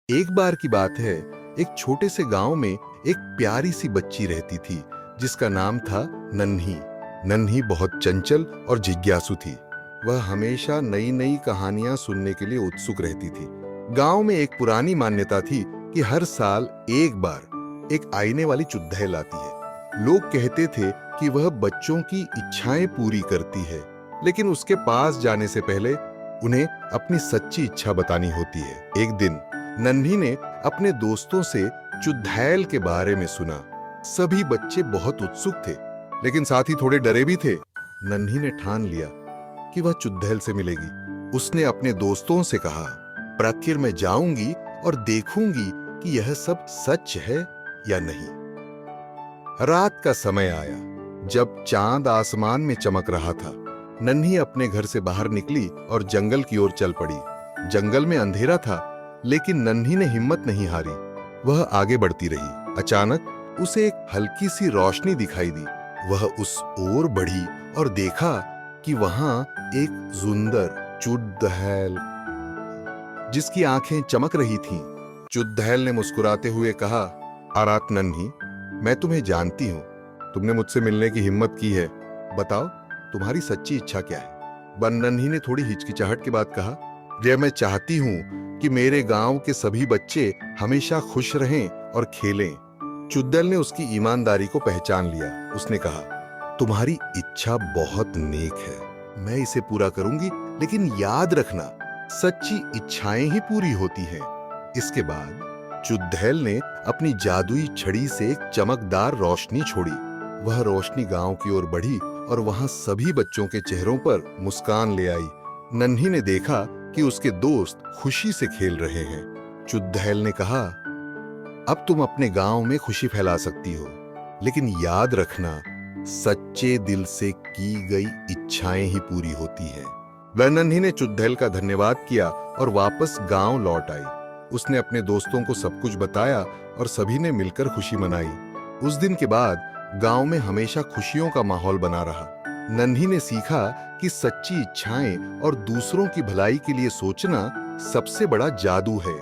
एक बार की बात है, एक छोटे से गांव में एक प्यारी सी बच्ची रहती थी जिसका नाम था नन्ही। नन्ही बहुत चंचल और जिज्ञासु थी। वह हमेशा नई नई कहानियां सुनने के लिए उत्सुक रहती थी। गांव में एक पुरानी मान्यता थी कि हर साल एक बार एक आईने वाली चुड़ैल आती है। लोग कहते थे कि वह बच्चों की इच्छाएं पूरी करती है, लेकिन उसके पास जाने से पहले उन्हें अपनी सच्ची इच्छा बतानी होती है। एक दिन नन्ही ने अपने दोस्तों से चुड़ैल के बारे में सुना। सभी बच्चे बहुत उत्सुक थे, लेकिन साथ ही थोड़े डरे भी थे। नन्ही ने ठान लिया कि वह चुड़ैल से मिलेगी। उसने अपने दोस्तों से कहा, आखिर मैं जाऊंगी और देखूंगी कि यह सब सच है या नहीं। रात का समय आया, जब चांद आसमान में चमक रहा था। नन्ही अपने घर से बाहर निकली और जंगल की ओर चल पड़ी। जंगल में अंधेरा था, लेकिन नन्ही ने हिम्मत नहीं हारी। वह आगे बढ़ती रही। अचानक उसे एक हल्की सी रोशनी दिखाई दी। वह उस ओर बढ़ी और देखा कि वहां एक सुंदर चुड़ैल, जिसकी आंखें चमक रही थीं। चुड़ैल ने मुस्कुराते हुए कहा, आरात नन्ही, मैं तुम्हें जानती हूं। तुमने मुझसे मिलने की हिम्मत की है। बताओ, तुम्हारी सच्ची इच्छा क्या है? नन्ही ने थोड़ी हिचकिचाहट के बाद कहा, मैं चाहती हूं कि मेरे गांव के सभी बच्चे हमेशा खुश रहें और खेलें। चुड़ैल ने उसकी ईमानदारी को पहचान लिया। उसने कहा, तुम्हारी इच्छा बहुत नेक है, मैं इसे पूरा करूंगी, लेकिन याद रखना, सच्ची इच्छाएं ही पूरी होती हैं। इसके बाद चुड़ैल ने अपनी जादुई छड़ी से एक चमकदार रोशनी छोड़ी। वह रोशनी गांव की ओर बढ़ी और वहां सभी बच्चों के चेहरों पर मुस्कान ले आई। नन्ही ने देखा कि उसके दोस्त खुशी से खेल रहे हैं। चुड़ैल ने कहा, अब तुम अपने गांव में खुशी फैला सकती हो, लेकिन याद रखना, सच्चे दिल से की गई इच्छाएं ही पूरी होती हैं। नन्ही ने चुड़ैल का धन्यवाद किया और वापस गांव लौट आई। उसने अपने दोस्तों को सब कुछ बताया और सभी ने मिलकर खुशी मनाई। उस दिन के बाद गांव में हमेशा खुशियों का माहौल बना रहा। नन्ही ने सीखा कि सच्ची इच्छाएं और दूसरों की भलाई के लिए सोचना सबसे बड़ा जादू है।